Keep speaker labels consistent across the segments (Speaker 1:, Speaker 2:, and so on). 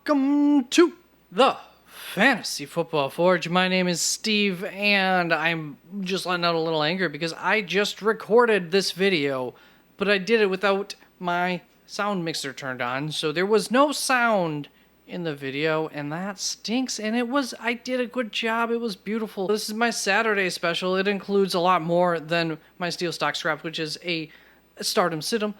Speaker 1: Welcome to the Fantasy Football Forge. My name is Steve, and I'm just letting out a little anger because I just recorded this video, but I did it without my sound mixer turned on, so there was no sound in the video, and that stinks. And I did a good job. It was beautiful. This is my Saturday special. It includes a lot more than my Steel Stock Scrap, which is a Stardom Situm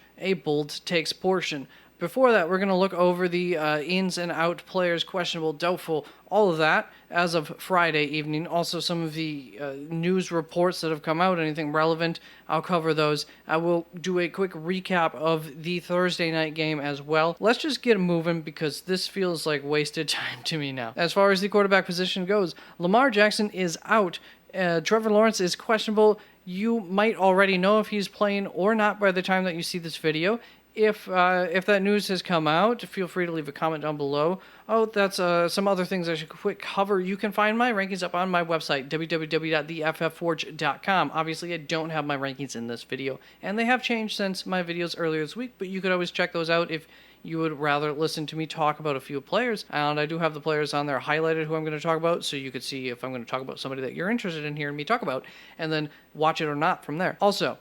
Speaker 1: / a Bold Takes portion. Before that, we're going to look over the ins and out players, questionable, doubtful, all of that as of Friday evening. Also, some of the news reports that have come out, anything relevant, I'll cover those. I will do a quick recap of the Thursday night game as well. Let's just get moving because this feels like wasted time to me now. As far as the quarterback position goes, Lamar Jackson is out. Trevor Lawrence is questionable. You might already know if he's playing or not by the time that you see this video. If that news has come out, feel free to leave a comment down below. Oh, that's some other things I should quick cover. You can find my rankings up on my website, www.theFFforge.com. Obviously, I don't have my rankings in this video, and they have changed since my videos earlier this week, but you could always check those out if you would rather listen to me talk about a few players. And I do have the players on there highlighted who I'm going to talk about, so you could see if I'm going to talk about somebody that you're interested in hearing me talk about, and then watch it or not from there. Also,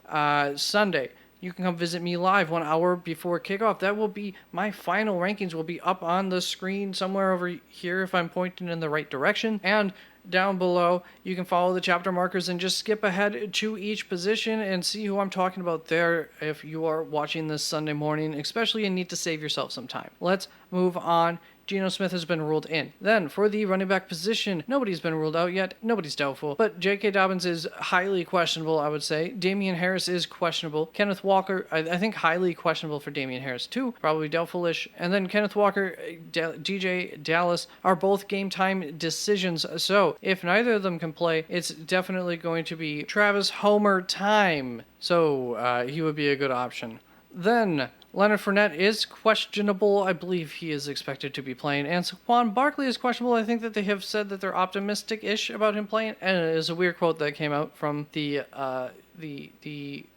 Speaker 1: Sunday, you can come visit me live 1 hour before kickoff. That will be my final rankings will be up on the screen somewhere over here if I'm pointing in the right direction. And down below, you can follow the chapter markers and just skip ahead to each position and see who I'm talking about there if you are watching this Sunday morning, especially and need to save yourself some time. Let's move on. Geno Smith has been ruled in. Then, for the running back position, nobody's been ruled out yet. Nobody's doubtful. But J.K. Dobbins is highly questionable, I would say. Damian Harris is questionable. Kenneth Walker, I think highly questionable for Damian Harris too. Probably doubtful-ish. And then Kenneth Walker, DJ Dallas are both game time decisions. So, if neither of them can play, it's definitely going to be Travis Homer time. So, he would be a good option. Then, Leonard Fournette is questionable. I believe he is expected to be playing. And Saquon Barkley is questionable. I think that they have said that they're optimistic-ish about him playing. And it is a weird quote that came out from the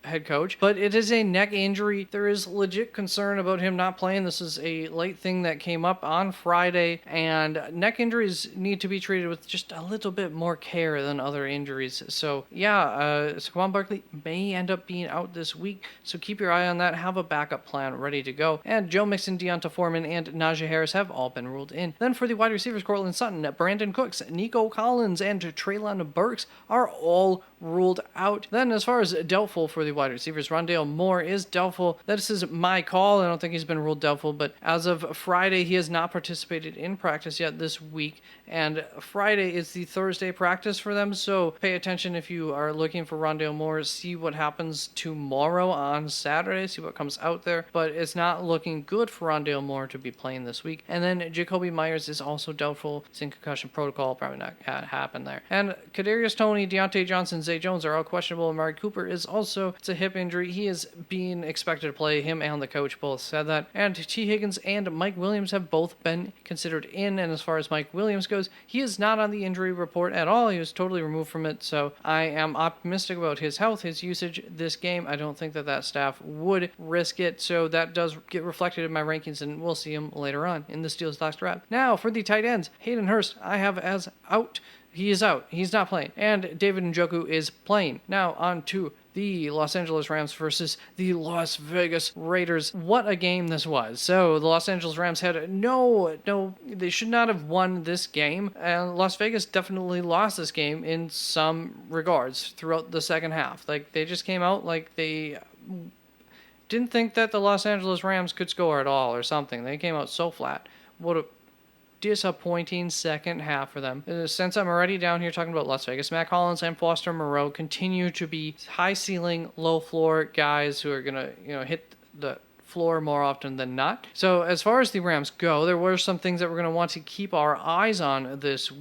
Speaker 1: head coach. But it is a neck injury. There is legit concern about him not playing. This is a late thing that came up on Friday. And neck injuries need to be treated with just a little bit more care than other injuries. So, yeah, Saquon Barkley may end up being out this week. So keep your eye on that. Have a backup plan ready to go. And Joe Mixon, Deonta Foreman, and Najee Harris have all been ruled in. Then for the wide receivers, Courtland Sutton, Brandon Cooks, Nico Collins, and Treylon Burks are all ruled out. Then as far as doubtful for the wide receivers, Rondale Moore is doubtful. This is my call. I don't think he's been ruled doubtful, but as of Friday, he has not participated in practice yet this week. And Friday is the Thursday practice for them, so pay attention if you are looking for Rondale Moore. See what happens tomorrow on Saturday, see what comes out there. But it's not looking good for Rondale Moore to be playing this week. And then Jacoby Myers is also doubtful. It's in concussion protocol, probably not happen there. And Kadarius Toney, Deontay Johnson, Zay Jones are all questionable. Amari Cooper is also, it's a hip injury. He is being expected to play. Him and the coach both said that. And T. Higgins and Mike Williams have both been considered in. And as far as Mike Williams goes, he is not on the injury report at all. He was totally removed from it. So I am optimistic about his health, his usage this game. I don't think that staff would risk it. So that does get reflected in my rankings, and we'll see him later on in the Steel Stock Scrap. Now for the tight ends, Hayden Hurst I have as out. He is out. He's not playing. And David Njoku is playing. Now on to the Los Angeles Rams versus the Las Vegas Raiders. What a game this was. So the Los Angeles Rams had they should not have won this game. And Las Vegas definitely lost this game in some regards throughout the second half. Like, they just came out like they didn't think that the Los Angeles Rams could score at all or something. They came out so flat. What a disappointing second half for them. Since I'm already down here talking about Las Vegas, Matt Collins and Foster Moreau continue to be high ceiling, low floor guys who are gonna, hit the floor more often than not. So as far as the Rams go, there were some things that we're gonna want to keep our eyes on this,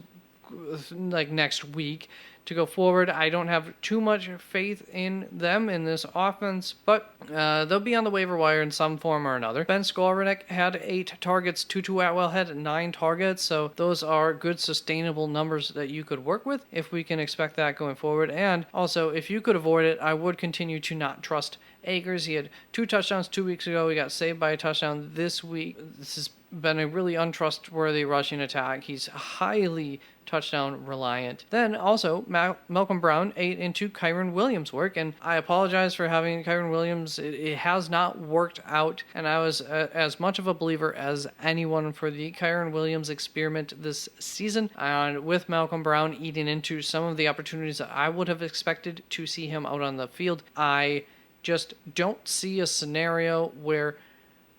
Speaker 1: like, next week. To go forward, I don't have too much faith in them in this offense, but they'll be on the waiver wire in some form or another. Ben Skowronek had 8 targets, Tutu Atwell had 9 targets, so those are good sustainable numbers that you could work with if we can expect that going forward. And also, if you could avoid it, I would continue to not trust Akers. He had 2 touchdowns 2 weeks ago. He got saved by a touchdown this week. This has been a really untrustworthy rushing attack. He's highly touchdown reliant. Then also Malcolm Brown ate into Kyren Williams' work, and I apologize for having Kyren Williams. It has not worked out, and I was as much of a believer as anyone for the Kyren Williams experiment this season. And with Malcolm Brown eating into some of the opportunities that I would have expected to see him out on the field, I just don't see a scenario where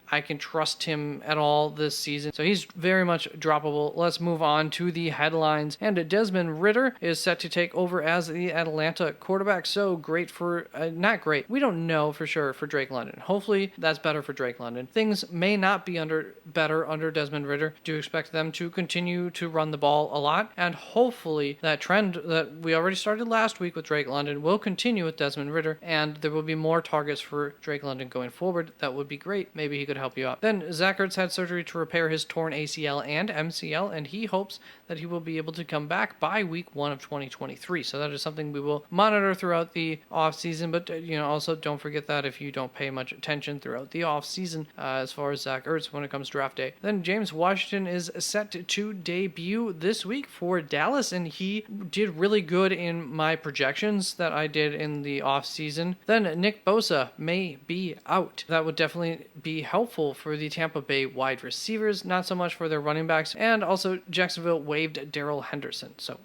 Speaker 1: I can trust him at all this season. So he's very much droppable. Let's move on to the headlines. And Desmond Ridder is set to take over as the Atlanta quarterback. So great for, not great. We don't know for sure for Drake London. Hopefully that's better for Drake London. Things may not be better under Desmond Ridder. Do expect them to continue to run the ball a lot. And hopefully that trend that we already started last week with Drake London will continue with Desmond Ridder. And there will be more targets for Drake London going forward. That would be great. Maybe he could help you out. Then Zach Ertz had surgery to repair his torn ACL and MCL, and he hopes that he will be able to come back by week 1 of 2023. So that is something we will monitor throughout the offseason, but also don't forget that if you don't pay much attention throughout the offseason as far as Zach Ertz when it comes to draft day. Then James Washington is set to debut this week for Dallas, and he did really good in my projections that I did in the offseason. Then Nick Bosa may be out. That would definitely be helpful for the Tampa Bay wide receivers, not so much for their running backs. And also Jacksonville waived Darrell Henderson, so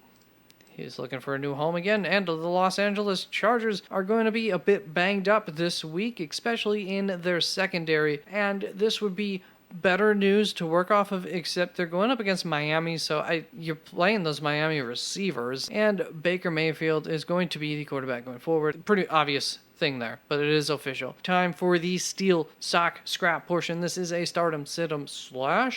Speaker 1: he's looking for a new home again. And the Los Angeles Chargers are going to be a bit banged up this week, especially in their secondary, and this would be better news to work off of, except they're going up against Miami, so you're playing those Miami receivers, and Baker Mayfield is going to be the quarterback going forward. Pretty obvious thing there, but it is official. Time for the Steel Sock Scrap portion. This is a stardom, situm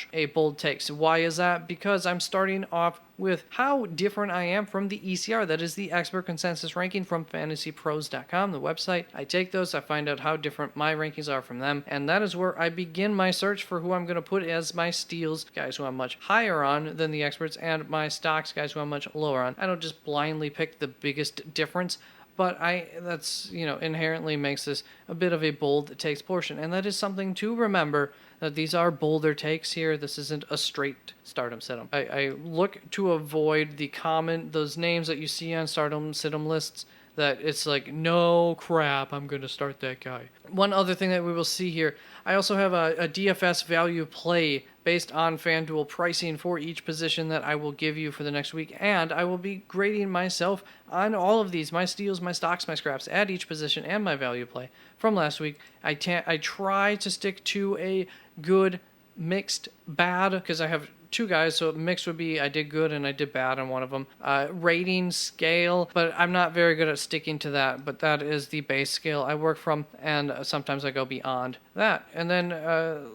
Speaker 1: / a bold takes. Why is that? Because I'm starting off with how different I am from the ECR. That is the expert consensus ranking from fantasypros.com, the website. I take those, I find out how different my rankings are from them, and that is where I begin my search for who I'm going to put as my steals, guys who I'm much higher on than the experts, and my stocks, guys who I'm much lower on. I don't just blindly pick the biggest difference, but that's inherently makes this a bit of a bold takes portion, and that is something to remember, that these are bolder takes here. This isn't a straight stardom situm. I look to avoid those names that you see on stardom situm lists, that it's like, no crap, I'm going to start that guy. One other thing that we will see here, I also have a DFS value play based on FanDuel pricing for each position that I will give you for the next week, and I will be grading myself on all of these, my steals, my stocks, my scraps, at each position, and my value play from last week. I try to stick to a good, mixed, bad, because I have 2 guys, so mixed would be I did good and I did bad on one of them. Rating scale, but I'm not very good at sticking to that, but that is the base scale I work from, and sometimes I go beyond that. And then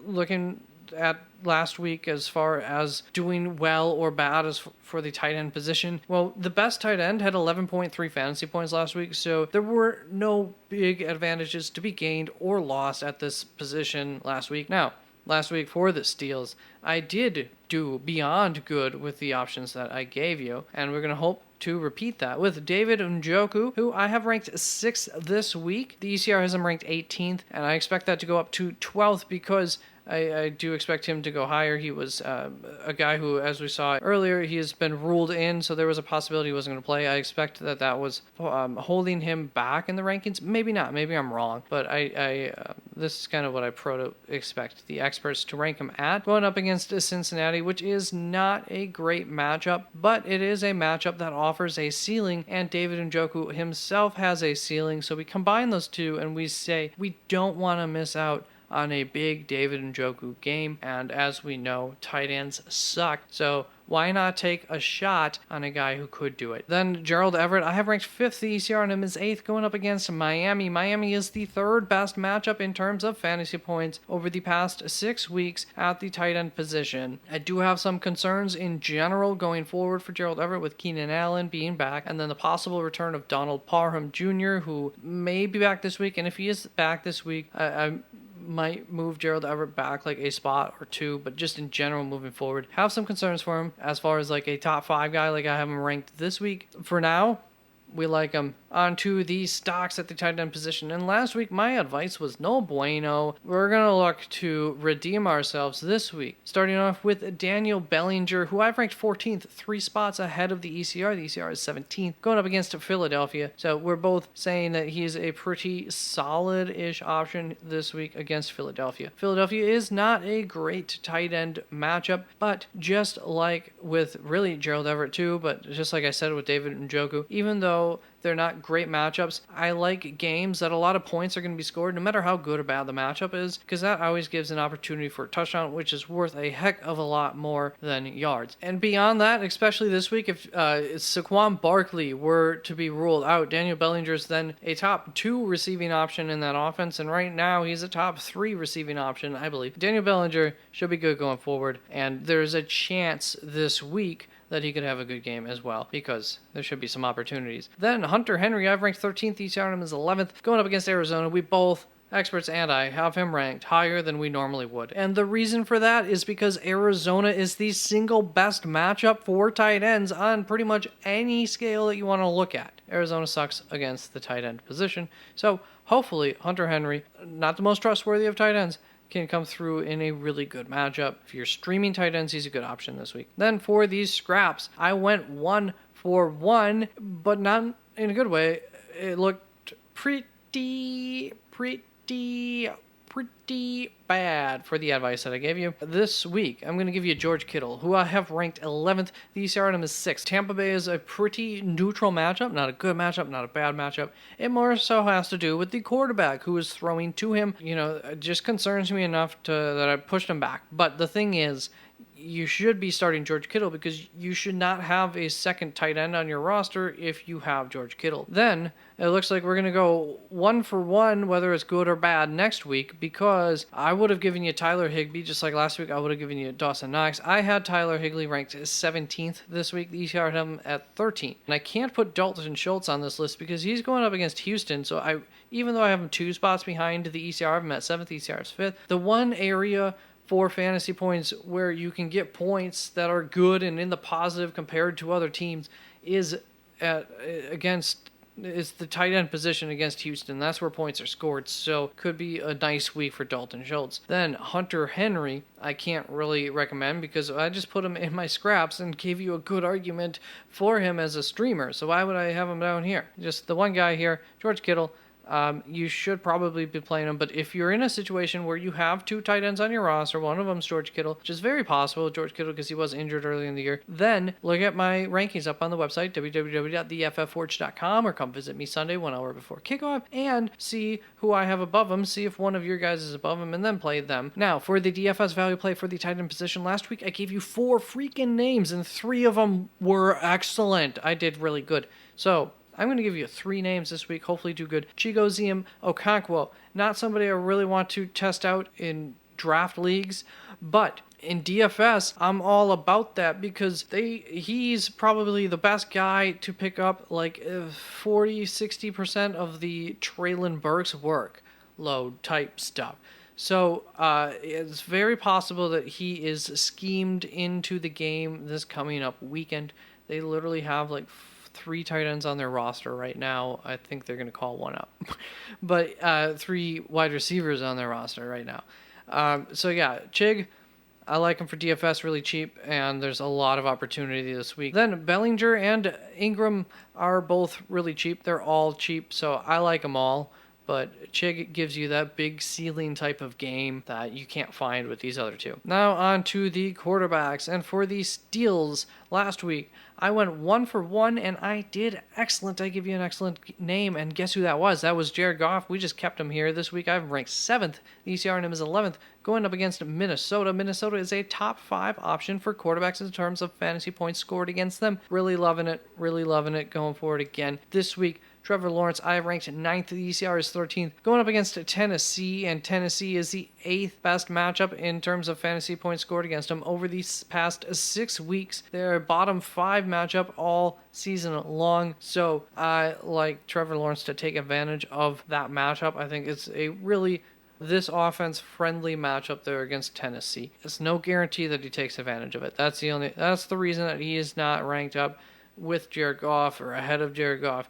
Speaker 1: looking at last week as far as doing well or bad as for the tight end position, well, the best tight end had 11.3 fantasy points last week, so there were no big advantages to be gained or lost at this position last week. Now, last week for the steals, I did do beyond good with the options that I gave you, and we're going to hope to repeat that with David Njoku, who I have ranked 6th this week. The ECR has him ranked 18th, and I expect that to go up to 12th because I do expect him to go higher. He was a guy who, as we saw earlier, he has been ruled in, so there was a possibility he wasn't going to play. I expect that was holding him back in the rankings. Maybe not. Maybe I'm wrong. But this is kind of what I expect the experts to rank him at. Going up against Cincinnati, which is not a great matchup, but it is a matchup that offers a ceiling, and David Njoku himself has a ceiling. So we combine those two, and we say we don't want to miss out on a big David Njoku game, and as we know, tight ends suck, so why not take a shot on a guy who could do it? Then Gerald Everett, I have ranked 5th. The ECR on him is 8th, going up against Miami. Miami is the 3rd best matchup in terms of fantasy points over the past 6 weeks at the tight end position. I do have some concerns in general going forward for Gerald Everett, with Keenan Allen being back, and then the possible return of Donald Parham Jr., who may be back this week, and if he is back this week, I might move Gerald Everett back like a spot or 2, but just in general moving forward, have some concerns for him as far as like a top 5 guy like I have him ranked this week. For now, We like them. On to the stocks at the tight end position. And last week, my advice was no bueno. We're going to look to redeem ourselves this week. Starting off with Daniel Bellinger, who I've ranked 14th, 3 spots ahead of the ECR. The ECR is 17th, going up against Philadelphia. So we're both saying that he's a pretty solid-ish option this week against Philadelphia. Philadelphia is not a great tight end matchup, but just like with really Gerald Everett too, but just like I said with David Njoku, even though they're not great matchups, I like games that a lot of points are going to be scored no matter how good or bad the matchup is, because that always gives an opportunity for a touchdown, which is worth a heck of a lot more than yards. And beyond that, especially this week, if Saquon Barkley were to be ruled out, Daniel Bellinger is then a top 2 receiving option in that offense, and right now he's a top 3 receiving option, I believe. Daniel Bellinger should be good going forward, and there's a chance this week that he could have a good game as well, because there should be some opportunities. Then Hunter Henry, I've ranked 13th. He's on him as 11th. Going up against Arizona, we both, experts and I, have him ranked higher than we normally would. And the reason for that is because Arizona is the single best matchup for tight ends on pretty much any scale that you want to look at. Arizona sucks against the tight end position. So hopefully Hunter Henry, not the most trustworthy of tight ends, can come through in a really good matchup. If you're streaming tight ends, he's a good option this week. Then for these scraps, I went 1 for 1, but not in a good way. It looked pretty bad for the advice that I gave you. This week, I'm going to give you George Kittle, who I have ranked 11th. The ECR on him is 6th. Tampa Bay is a pretty neutral matchup, not a good matchup, not a bad matchup. It more so has to do with the quarterback who is throwing to him. It just concerns me enough that I pushed him back. But the thing is, you should be starting George Kittle because you should not have a second tight end on your roster if you have George Kittle. Then it looks like we're going to go 1 for 1, whether it's good or bad, next week, because I would have given you Tyler Higbee just like last week. I would have given you Dawson Knox. I had Tyler Higbee ranked 17th this week. The ECR had him at 13th. And I can't put Dalton Schultz on this list because he's going up against Houston. So even though I have him 2 spots behind the ECR, I'm at 7th, ECR is 5th. The one area for fantasy points where you can get points that are good and in the positive compared to other teams is the tight end position against Houston. That's where points are scored, so could be a nice week for Dalton Schultz. Then Hunter Henry, I can't really recommend because I just put him in my scraps and gave you a good argument for him as a streamer, so why would I have him down here? Just the one guy here, George Kittle. You should probably be playing him, but if you're in a situation where you have 2 tight ends on your roster, one of them's George Kittle, which is very possible, George Kittle, because he was injured early in the year, then look at my rankings up on the website, www.theFFForge.com, or come visit me Sunday 1 hour before kickoff, and see who I have above him, see if one of your guys is above him, and then play them. Now, for the DFS value play for the tight end position, last week I gave you 4 freaking names, and 3 of them were excellent. I did really good. So I'm going to give you 3 names this week, hopefully do good. Chigoziem Okonkwo, not somebody I really want to test out in draft leagues, but in DFS, I'm all about that because he's probably the best guy to pick up like 40-60% of the Treylon Burks workload type stuff. So it's very possible that he is schemed into the game this coming up weekend. They literally have like 3 tight ends on their roster right now. I think they're going to call one up. But 3 wide receivers on their roster right now. So yeah, Chig, I like him for DFS, really cheap, and there's a lot of opportunity this week. Then Bellinger and Ingram are both really cheap. They're all cheap, so I like them all. But Chig gives you that big ceiling type of game that you can't find with these other 2. Now on to the quarterbacks. And for the steals last week, I went 1 for 1, and I did excellent. I give you an excellent name, and guess who that was? That was Jared Goff. We just kept him here this week. I've ranked 7th. The ECR on him is 11th, going up against Minnesota. Minnesota is a top 5 option for quarterbacks in terms of fantasy points scored against them. Really loving it going forward again. This week, Trevor Lawrence, I have ranked 9th. The ECR is 13th. Going up against Tennessee, and Tennessee is the 8th best matchup in terms of fantasy points scored against them over these past 6 weeks. They're bottom 5 matchup all season long, so I like Trevor Lawrence to take advantage of that matchup. I think it's a really this offense-friendly matchup there against Tennessee. It's no guarantee that he takes advantage of it. That's the reason that he is not ranked up with Jared Goff or ahead of Jared Goff,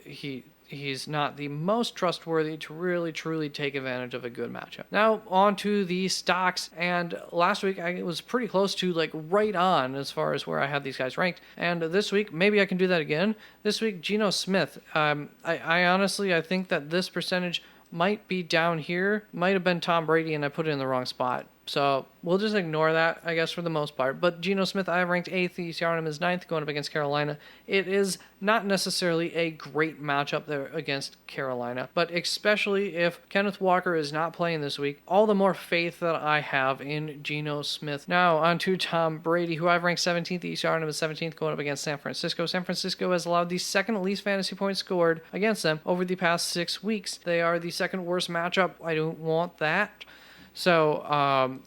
Speaker 1: he's not the most trustworthy to really truly take advantage of a good matchup. Now on to the stocks, and last week I was pretty close to like right on as far as where I had these guys ranked, and this week maybe I can do that again. This week Geno Smith, I honestly I think that this percentage might be down here, might have been Tom Brady and I put it in the wrong spot. So we'll just ignore that, I guess, for the most part. But Geno Smith, I have ranked 8th. The ECR on him is 9th, going up against Carolina. It is not necessarily a great matchup there against Carolina, but especially if Kenneth Walker is not playing this week, all the more faith that I have in Geno Smith. Now, on to Tom Brady, who I've ranked 17th. The ECR on him is 17th, going up against San Francisco. San Francisco has allowed the second least fantasy points scored against them over the past 6 weeks. They are the second worst matchup. I don't want that. So,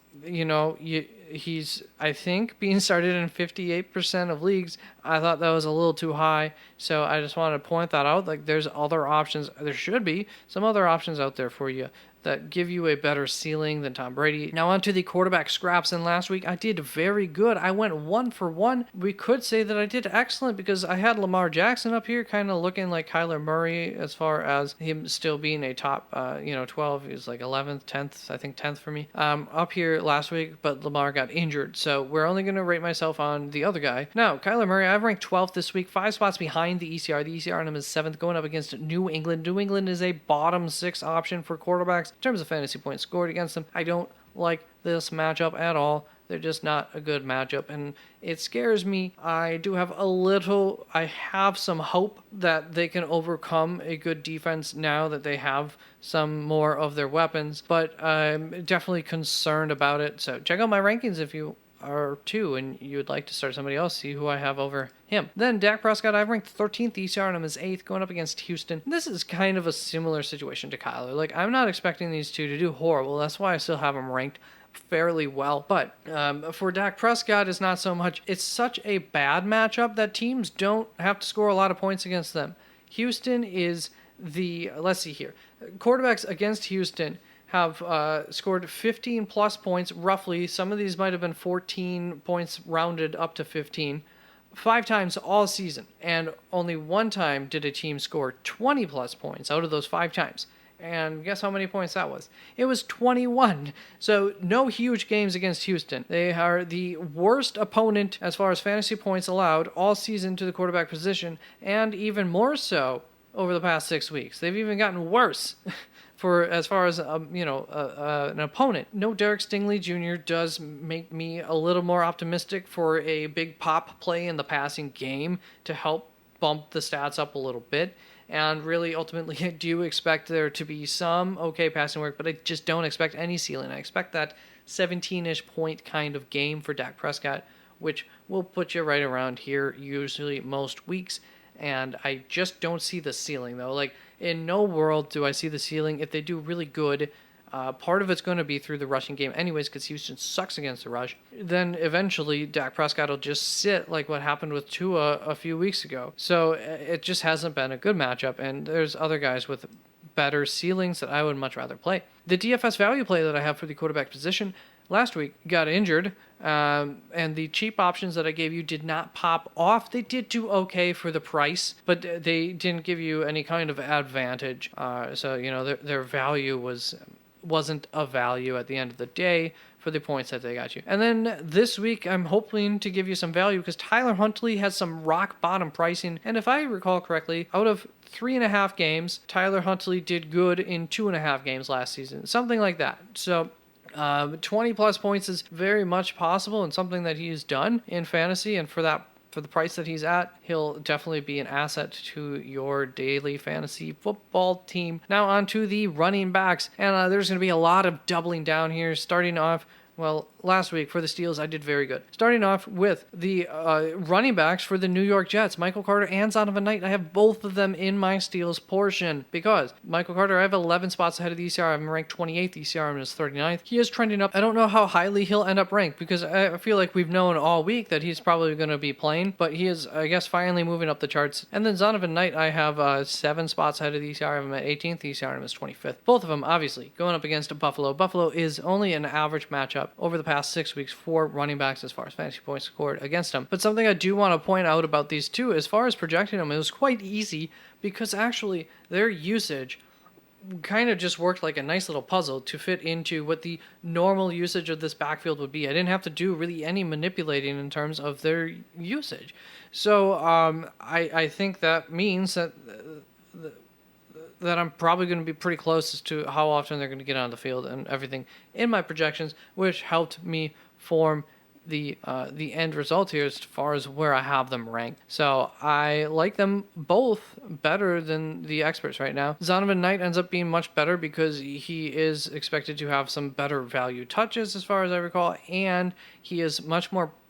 Speaker 1: he's, I think, being started in 58% of leagues. I thought that was a little too high. So I just wanted to point that out. Like, there's other options. There should be some other options out there for you that give you a better ceiling than Tom Brady. Now on to the quarterback scraps, and last week I did very good. I went 1 for 1. We could say that I did excellent because I had Lamar Jackson up here kind of looking like Kyler Murray as far as him still being a top 12. He was like 11th, 10th, I think 10th for me up here last week, but Lamar got injured, so we're only going to rate myself on the other guy. Now Kyler Murray, I've ranked 12th this week, 5 spots behind the ECR. The ECR on him is 7th, going up against New England. New England is a bottom 6 option for quarterbacks in terms of fantasy points scored against them. I don't like this matchup at all. They're just not a good matchup, and it scares me. I have some hope that they can overcome a good defense now that they have some more of their weapons, but I'm definitely concerned about it. So check out my rankings if you are too, and you would like to start somebody else, see who I have over him. Then Dak Prescott, I've ranked 13th. The ECR on him is 8th, going up against Houston. This is kind of a similar situation to Kyler. Like, I'm not expecting these two to do horrible. That's why I still have them ranked fairly well. But for Dak Prescott, it's not so much. It's such a bad matchup that teams don't have to score a lot of points against them. Houston is let's see here. Quarterbacks against Houston have scored 15 plus points, roughly. Some of these might have been 14 points rounded up to 15, 5 times all season. And only 1 time did a team score 20 plus points out of those 5 times. And guess how many points that was? It was 21. So no huge games against Houston. They are the worst opponent as far as fantasy points allowed all season to the quarterback position, and even more so over the past 6 weeks. They've even gotten worse. For as far as an opponent. No, Derek Stingley Jr. does make me a little more optimistic for a big pop play in the passing game to help bump the stats up a little bit. And really, ultimately, I do expect there to be some okay passing work, but I just don't expect any ceiling. I expect that 17-ish point kind of game for Dak Prescott, which will put you right around here usually most weeks. And I just don't see the ceiling, though. Like, in no world do I see the ceiling. If they do really good, part of it's going to be through the rushing game anyways, because Houston sucks against the rush. Then eventually Dak Prescott will just sit like what happened with Tua a few weeks ago. So it just hasn't been a good matchup, and there's other guys with better ceilings that I would much rather play. The DFS value play that I have for the quarterback position last week got injured, and the cheap options that I gave you did not pop off. They did do okay for the price, but they didn't give you any kind of advantage. So their value wasn't a value at the end of the day for the points that they got you. And then this week, I'm hoping to give you some value because Tyler Huntley has some rock bottom pricing. And if I recall correctly, out of 3.5 games, Tyler Huntley did good in 2.5 games last season, something like that. So 20 plus points is very much possible and something that he's done in fantasy, and for the price that he's at, he'll definitely be an asset to your daily fantasy football team. Now on to the running backs, and there's going to be a lot of doubling down here, starting off. Well, last week for the Steelers, I did very good. Starting off with the running backs for the New York Jets, Michael Carter and Zonovan Knight. I have both of them in my Steals portion because Michael Carter, I have 11 spots ahead of the ECR. I'm ranked 28th. The ECR is 39th. He is trending up. I don't know how highly he'll end up ranked because I feel like we've known all week that he's probably going to be playing, but he is, I guess, finally moving up the charts. And then Zonovan Knight, I have 7 spots ahead of the ECR. I'm at 18th. The ECR is 25th. Both of them, obviously, going up against Buffalo. Buffalo is only an average matchup matchup over the past 6 weeks for running backs as far as fantasy points scored against them. But something I do want to point out about these two, as far as projecting them, it was quite easy because actually their usage kind of just worked like a nice little puzzle to fit into what the normal usage of this backfield would be. I didn't have to do really any manipulating in terms of their usage. So I think that means that I'm probably going to be pretty close as to how often they're going to get on the field and everything in my projections, which helped me form the end result here as far as where I have them ranked. So I like them both better than the experts right now. Zonovan Knight ends up being much better because he is expected to have some better value touches as far as I recall, and he is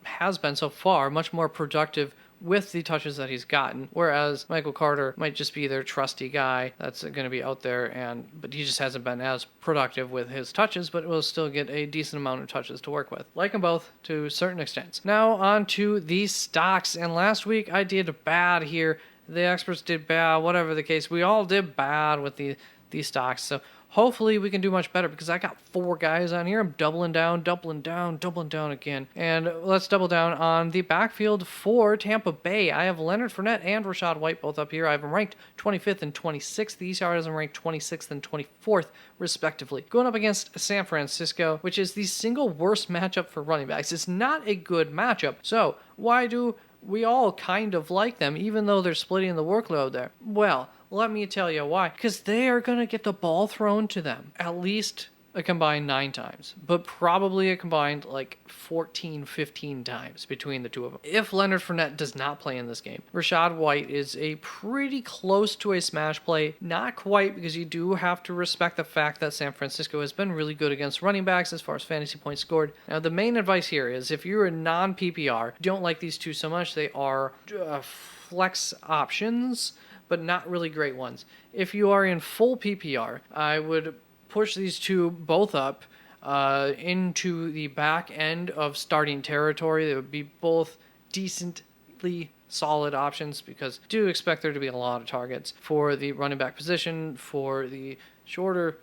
Speaker 1: has been so far much more productive with the touches that he's gotten, whereas Michael Carter might just be their trusty guy that's going to be out there, but he just hasn't been as productive with his touches, but will still get a decent amount of touches to work with. Like them both to certain extents. Now on to the stocks, and last week I did bad here. The experts did bad, whatever the case. We all did bad with these stocks, so hopefully we can do much better because I got 4 guys on here. I'm doubling down again. And let's double down on the backfield for Tampa Bay. I have Leonard Fournette and Rachaad White both up here. I have them ranked 25th and 26th. The ECR has them ranked 26th and 24th, respectively. Going up against San Francisco, which is the single worst matchup for running backs. It's not a good matchup. So why do we all kind of like them, even though they're splitting the workload there? Well, let me tell you why. Because they are going to get the ball thrown to them at least a combined 9 times, but probably a combined like 14, 15 times between the two of them. If Leonard Fournette does not play in this game, Rachaad White is a pretty close to a smash play. Not quite, because you do have to respect the fact that San Francisco has been really good against running backs as far as fantasy points scored. Now, the main advice here is if you're a non-PPR, don't like these two so much. They are flex options, but not really great ones. If you are in full PPR, I would push these two both up into the back end of starting territory. They would be both decently solid options because I do expect there to be a lot of targets for the running back position, for the shorter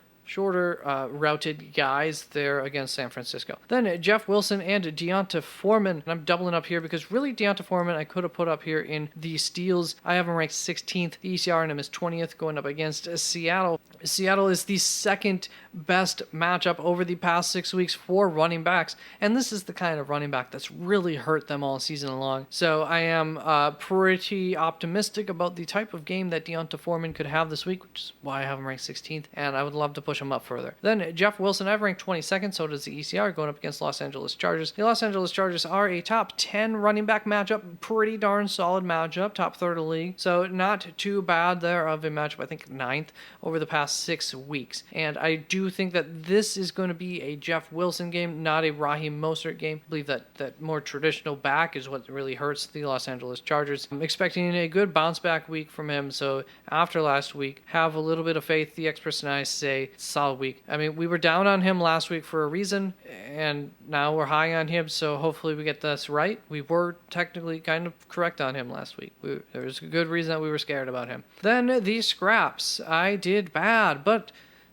Speaker 1: routed guys there against San Francisco. Then Jeff Wilson and Deonta Foreman. And I'm doubling up here because really Deonta Foreman I could have put up here in the steals. I have him ranked 16th. The ECR on him is 20th, going up against Seattle. Seattle is the second best matchup over the past 6 weeks for running backs, and this is the kind of running back that's really hurt them all season long. So I am pretty optimistic about the type of game that Deonta Foreman could have this week, which is why I have him ranked 16th, and I would love to push him up further. Then Jeff Wilson, I've ranked 22nd, so does the ECR, going up against Los Angeles Chargers. The Los Angeles Chargers are a top 10 running back matchup, pretty darn solid matchup, top third of the league, so not too bad there of a matchup. I think 9th over the past 6 weeks, and I do think that this is going to be a Jeff Wilson game, not a Raheem Mostert game. I believe that more traditional back is what really hurts the Los Angeles Chargers. I'm expecting a good bounce back week from him, so after last week, have a little bit of faith. The experts and I say solid week. I mean, we were down on him last week for a reason, and now we're high on him, so hopefully we get this right. We were technically kind of correct on him last week. There was a good reason that we were scared about him. Then the scraps. I did bad, but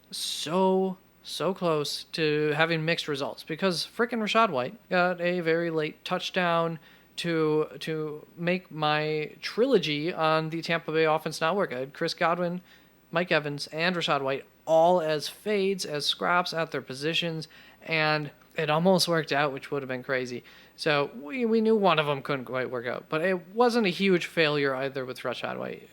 Speaker 1: so close to having mixed results because frickin' Rachaad White got a very late touchdown to make my trilogy on the Tampa Bay offense not work. I had Chris Godwin, Mike Evans, and Rachaad White all as fades, as scraps at their positions, and it almost worked out, which would have been crazy. So we knew one of them couldn't quite work out, but it wasn't a huge failure either with Rachaad White.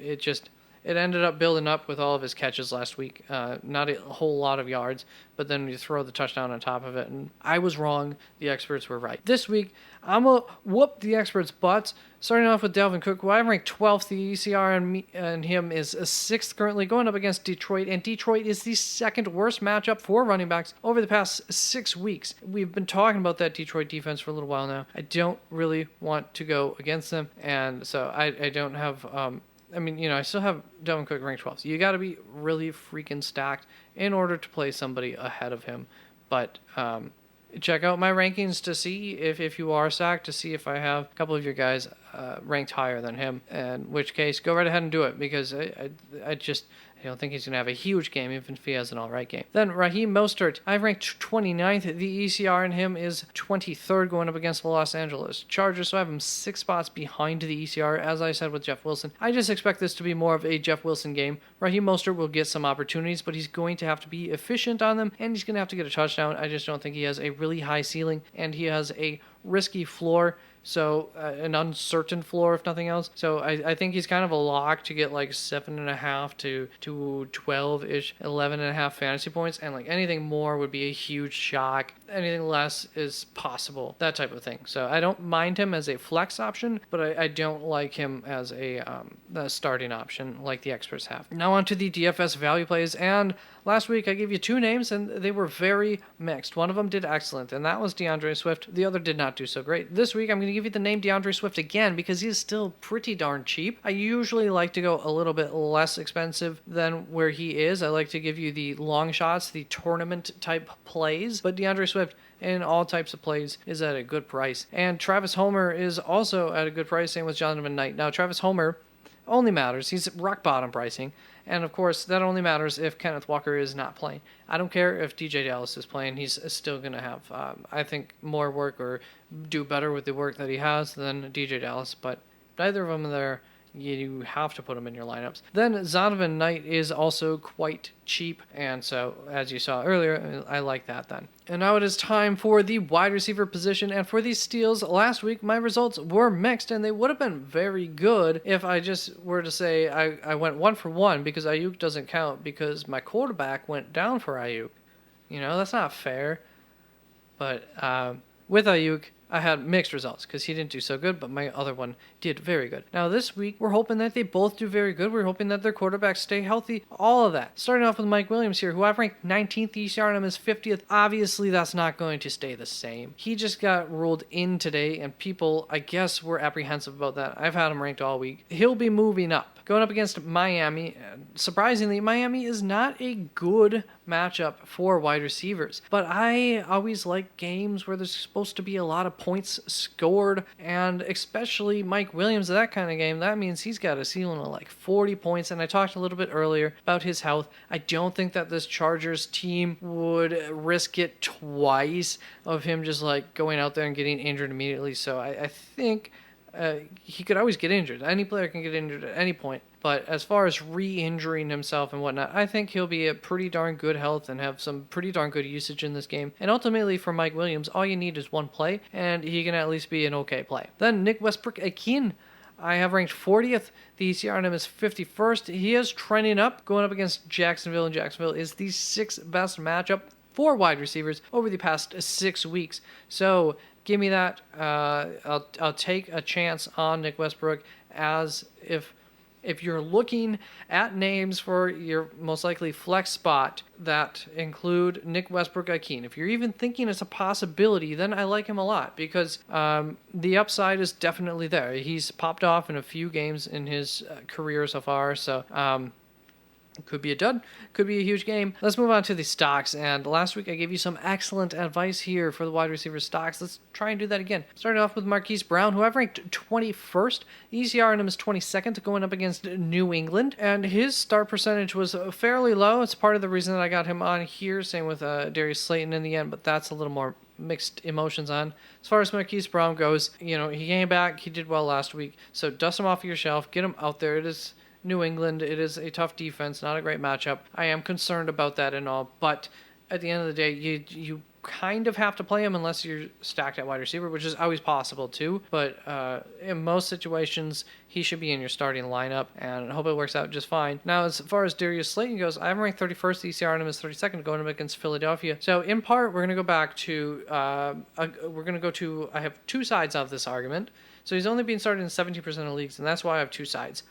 Speaker 1: It ended up building up with all of his catches last week. Not a whole lot of yards, but then you throw the touchdown on top of it. And I was wrong. The experts were right. This week, I'm going to whoop the experts' butts. Starting off with Dalvin Cook, who I ranked 12th. The ECR and him is 6th currently, going up against Detroit. And Detroit is the second worst matchup for running backs over the past 6 weeks. We've been talking about that Detroit defense for a little while now. I don't really want to go against them. And so I don't have... I still have Dalvin Cook ranked 12th. So you got to be really freaking stacked in order to play somebody ahead of him. But check out my rankings to see if you are stacked, to see if I have a couple of your guys ranked higher than him. In which case, go right ahead and do it because I I don't think he's going to have a huge game, even if he has an alright game. Then Raheem Mostert, I've ranked 29th. The ECR in him is 23rd, going up against the Los Angeles Chargers, so I have him 6 spots behind the ECR. As I said with Jeff Wilson, I just expect this to be more of a Jeff Wilson game. Raheem Mostert will get some opportunities, but he's going to have to be efficient on them, and he's going to have to get a touchdown. I just don't think he has a really high ceiling, and he has a risky floor. So an uncertain floor, if nothing else. So I think he's kind of a lock to get like 7.5 to 12-ish, 11.5 fantasy points, and like anything more would be a huge shock. Anything less is possible, that type of thing. So I don't mind him as a flex option, but I don't like him as a starting option like the experts have. Now on to the DFS value plays, and last week I gave you 2 names and they were very mixed. One of them did excellent, and that was DeAndre Swift. The other did not do so great. This week I'm going to give you the name DeAndre Swift again because he's still pretty darn cheap. I usually like to go a little bit less expensive than where he is. I like to give you the long shots, the tournament type plays, but DeAndre Swift in all types of plays is at a good price. And Travis Homer is also at a good price, same with Jonathan Knight. Now Travis Homer only matters. He's rock bottom pricing. And, of course, that only matters if Kenneth Walker is not playing. I don't care if DJ Dallas is playing. He's still going to have, I think, more work or do better with the work that he has than DJ Dallas. But neither of them there, you have to put him in your lineups. Then Zonovan Knight is also quite cheap. And so, as you saw earlier, I like that then. And now it is time for the wide receiver position. And for these steals, last week my results were mixed, and they would have been very good if I just were to say I went 1 for 1, because Ayuk doesn't count because my quarterback went down for Ayuk. You know, that's not fair. But with Ayuk, I had mixed results because he didn't do so good, but my other one did very good. Now this week, we're hoping that they both do very good. We're hoping that their quarterbacks stay healthy, all of that. Starting off with Mike Williams here, who I've ranked 19th ECR and him as 50th. Obviously, that's not going to stay the same. He just got ruled in today, and people, I guess, were apprehensive about that. I've had him ranked all week. He'll be moving up. Going up against Miami, surprisingly, Miami is not a good matchup for wide receivers. But I always like games where there's supposed to be a lot of points scored, and especially Mike Williams, that kind of game, that means he's got a ceiling of like 40 points, and I talked a little bit earlier about his health. I don't think that this Chargers team would risk it twice of him just like going out there and getting injured immediately, so I think he could always get injured. Any player can get injured at any point. But as far as re-injuring himself and whatnot, I think he'll be at pretty darn good health and have some pretty darn good usage in this game. And ultimately, for Mike Williams, all you need is one play, and he can at least be an okay play. Then Nick Westbrook-Ikhine, I have ranked 40th. The ECR on him is 51st. He is trending up, going up against Jacksonville, and Jacksonville is the 6th best matchup for wide receivers over the past 6 weeks. So give me that. I'll take a chance on Nick Westbrook, as if you're looking at names for your most likely flex spot that include Nick Westbrook-Ikhine. If you're even thinking it's a possibility, then I like him a lot because the upside is definitely there. He's popped off in a few games in his career so far, so could be a dud, could be a huge game. Let's move on to the stocks. And last week I gave you some excellent advice here for the wide receiver stocks. Let's try and do that again. Starting off with Marquise Brown, who I've ranked 21st. ECR on him is 22nd, going up against New England. And his start percentage was fairly low. It's part of the reason that I got him on here. Same with Darius Slayton in the end, but that's a little more mixed emotions on. As far as Marquise Brown goes, you know, he came back. He did well last week. So dust him off your shelf. Get him out there. It is New England. It is a tough defense, not a great matchup. I am concerned about that and all, but at the end of the day, you kind of have to play him unless you're stacked at wide receiver, which is always possible too. But in most situations, he should be in your starting lineup, and I hope it works out just fine. Now, as far as Darius Slayton goes, I'm ranked 31st. ECR on him is 32nd, going up against Philadelphia. So in part, we're going to go back to, I have 2 sides of this argument. So he's only being started in 70% of leagues, and that's why I have 2 sides.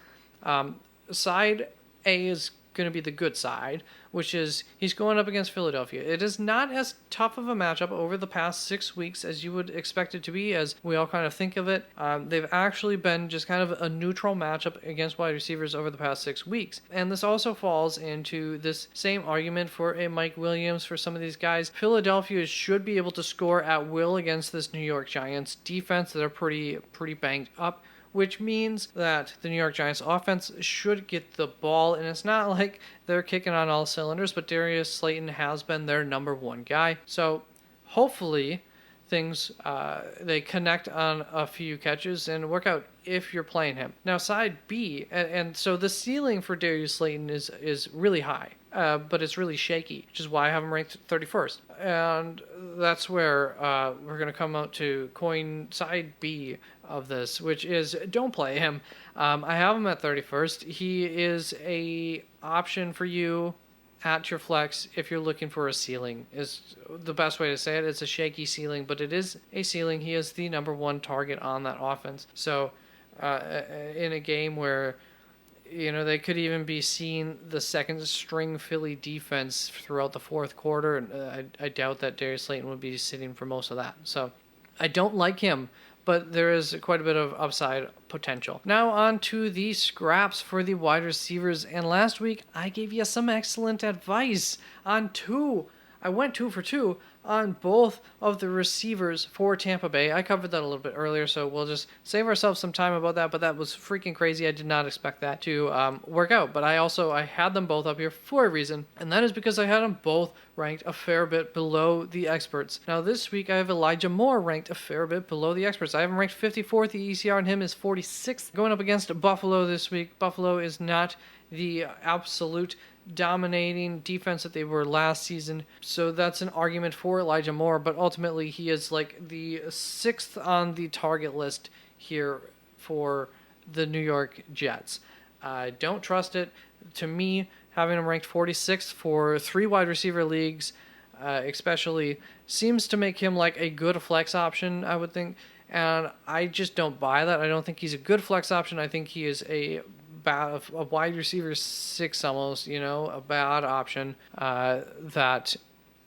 Speaker 1: Side A is going to be the good side, which is he's going up against Philadelphia. It is not as tough of a matchup over the past 6 weeks as you would expect it to be, as we all kind of think of it. They've actually been just kind of a neutral matchup against wide receivers over the past 6 weeks. And this also falls into this same argument for a Mike Williams for some of these guys. Philadelphia should be able to score at will against this New York Giants defense that are pretty banged up. which means that the New York Giants offense should get the ball, and it's not like they're kicking on all cylinders, but Darius Slayton has been their number one guy. So hopefully they connect on a few catches and work out if you're playing him. Now, side B, and so the ceiling for Darius Slayton is really high, but it's really shaky, which is why I have him ranked 31st. And that's where we're going to come out to coin side B of this, which is don't play him. I have him at 31st. He is a option for you at your flex if you're looking for a ceiling, is the best way to say it. It's a shaky ceiling, but it is a ceiling. He is the number one target on that offense. So in a game where they could even be seeing the second string Philly defense throughout the fourth quarter, and I doubt that Darius Slayton would be sitting for most of that. So I don't like him, but there is quite a bit of upside potential. Now on to the scraps for the wide receivers. And last week, I gave you some excellent advice on two. I went 2 for 2 on both of the receivers for Tampa Bay. I covered that a little bit earlier, so we'll just save ourselves some time about that, but that was freaking crazy. I did not expect that to work out, but I had them both up here for a reason, and that is because I had them both ranked a fair bit below the experts. Now this week, I have Elijah Moore ranked a fair bit below the experts. I have him ranked 54th. The ECR on him is 46th. Going up against Buffalo this week. Buffalo is not the absolute dominating defense that they were last season, so that's an argument for Elijah Moore, but ultimately he is like the 6th on the target list here for the New York Jets. I don't trust it. To me, having him ranked 46th for 3 wide receiver leagues especially seems to make him like a good flex option, I would think, and I just don't buy that. I don't think he's a good flex option. I think he is a wide receiver 6 almost, a bad option that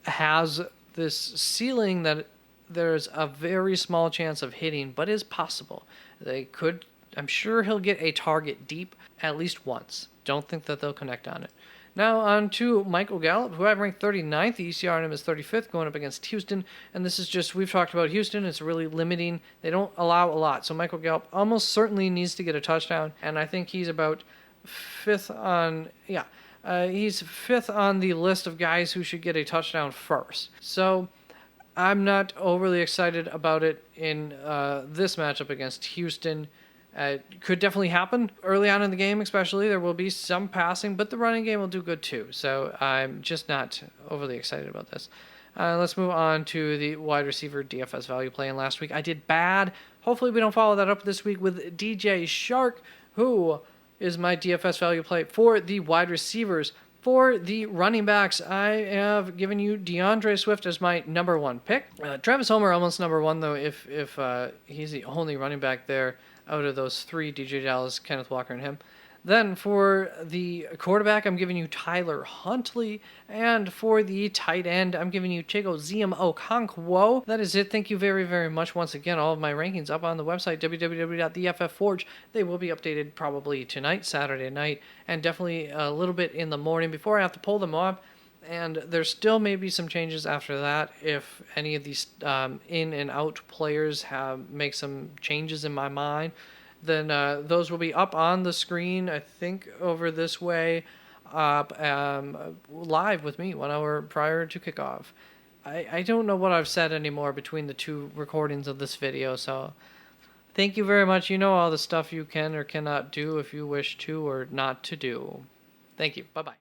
Speaker 1: has this ceiling that there's a very small chance of hitting, but is possible. I'm sure he'll get a target deep at least once. Don't think that they'll connect on it. Now on to Michael Gallup, who I've ranked 39th. The ECR on him is 35th, going up against Houston. And this is just, we've talked about Houston. It's really limiting. They don't allow a lot. So Michael Gallup almost certainly needs to get a touchdown. And I think he's about 5th on, he's 5th on the list of guys who should get a touchdown first. So I'm not overly excited about it in this matchup against Houston. Could definitely happen early on in the game, especially. There will be some passing, but the running game will do good too. So I'm just not overly excited about this. Let's move on to the wide receiver DFS value play. And last week I did bad. Hopefully we don't follow that up this week with DJ Shark, who is my DFS value play for the wide receivers. For the running backs, I have given you DeAndre Swift as my number 1 pick. Travis Homer almost number 1 though, if he's the only running back there out of those 3, DJ Dallas, Kenneth Walker, and him. Then for the quarterback, I'm giving you Tyler Huntley. And for the tight end, I'm giving you Chigoziem Okonkwo. That is it. Thank you very, very much. Once again, all of my rankings up on the website, www.theFFForge. They will be updated probably tonight, Saturday night, and definitely a little bit in the morning before I have to pull them off. And there still may be some changes after that if any of these in and out players make some changes in my mind. Then those will be up on the screen, I think, over this way, live with me 1 hour prior to kickoff. I don't know what I've said anymore between the 2 recordings of this video, so thank you very much. You know all the stuff you can or cannot do if you wish to or not to do. Thank you. Bye-bye.